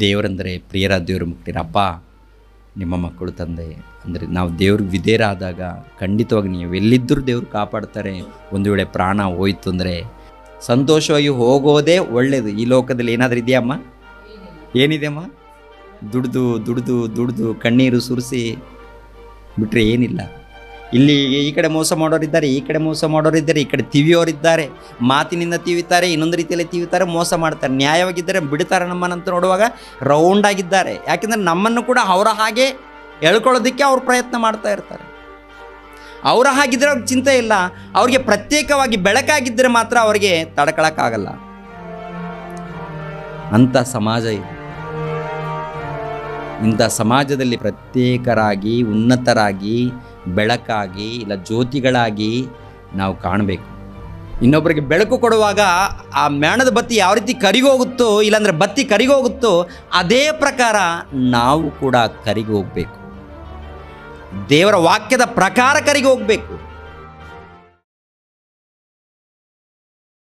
ದೇವರಂದರೆ ಪ್ರಿಯರಾದ ದೇವರು ಮುಕ್ತಿರಪ್ಪ, ನಿಮ್ಮ ಮಕ್ಕಳು ತಂದೆ ಅಂದರೆ ನಾವು ದೇವ್ರಿಗೆ ವಿಧೇಯರಾದಾಗ ಖಂಡಿತವಾಗಿ ನೀವು ಎಲ್ಲಿದ್ದರೂ ದೇವ್ರು ಕಾಪಾಡ್ತಾರೆ. ಒಂದು ವೇಳೆ ಪ್ರಾಣ ಹೋಯ್ತು ಅಂದರೆ ಸಂತೋಷವಾಗಿ ಹೋಗೋದೇ ಒಳ್ಳೆಯದು. ಈ ಲೋಕದಲ್ಲಿ ಏನಾದರೂ ಇದೆಯಮ್ಮ? ಏನಿದೆಯಮ್ಮ? ದುಡ್ದು ದುಡ್ದು ದುಡ್ದು ಕಣ್ಣೀರು ಸುರಿಸಿ ಬಿಟ್ಟರೆ ಏನಿಲ್ಲ. ಇಲ್ಲಿ ಈ ಕಡೆ ಮೋಸ ಮಾಡೋರಿದ್ದಾರೆ, ಈ ಕಡೆ ಮೋಸ ಮಾಡೋರಿದ್ದಾರೆ, ಈ ಕಡೆ ತಿವಿಯೋರಿದ್ದಾರೆ, ಮಾತಿನಿಂದ ತಿವಿತಾರೆ, ಇನ್ನೊಂದು ರೀತಿಯಲ್ಲಿ ತಿವಿತಾರೆ, ಮೋಸ ಮಾಡ್ತಾರೆ. ನ್ಯಾಯವಾಗಿದ್ದರೆ ಬಿಡ್ತಾರೆ ನಮ್ಮನ್ನಂತ ನೋಡುವಾಗ ರೌಂಡಾಗಿದ್ದಾರೆ. ಯಾಕೆಂದರೆ ನಮ್ಮನ್ನು ಕೂಡ ಅವರ ಹಾಗೆ ಹೇಳ್ಕೊಳ್ಳೋದಕ್ಕೆ ಅವ್ರು ಪ್ರಯತ್ನ ಮಾಡ್ತಾ ಇರ್ತಾರೆ. ಅವರ ಹಾಗಿದ್ರೆ ಅವ್ರಿಗೆ ಚಿಂತೆ ಇಲ್ಲ, ಅವ್ರಿಗೆ ಪ್ರತ್ಯೇಕವಾಗಿ ಬೆಳಕಾಗಿದ್ದರೆ ಮಾತ್ರ ಅವರಿಗೆ ತಡ್ಕೊಳಕ್ಕಾಗಲ್ಲ. ಅಂಥ ಸಮಾಜ ಇದೆ. ಇಂಥ ಸಮಾಜದಲ್ಲಿ ಪ್ರತ್ಯೇಕರಾಗಿ, ಉನ್ನತರಾಗಿ, ಬೆಳಕಾಗಿ ಇಲ್ಲ ಜ್ಯೋತಿಗಳಾಗಿ ನಾವು ಕಾಣಬೇಕು. ಇನ್ನೊಬ್ಬರಿಗೆ ಬೆಳಕು ಕೊಡುವಾಗ ಆ ಮೇಣದ ಬತ್ತಿ ಯಾವ ರೀತಿ ಕರಿಗೋಗುತ್ತೋ, ಇಲ್ಲಾಂದರೆ ಬತ್ತಿ ಕರಿಗೋಗುತ್ತೋ ಅದೇ ಪ್ರಕಾರ ನಾವು ಕೂಡ ಕರಿಗೋಗಬೇಕು. ದೇವರ ವಾಕ್ಯದ ಪ್ರಕಾರ ಕರಿಗೋಗಬೇಕು.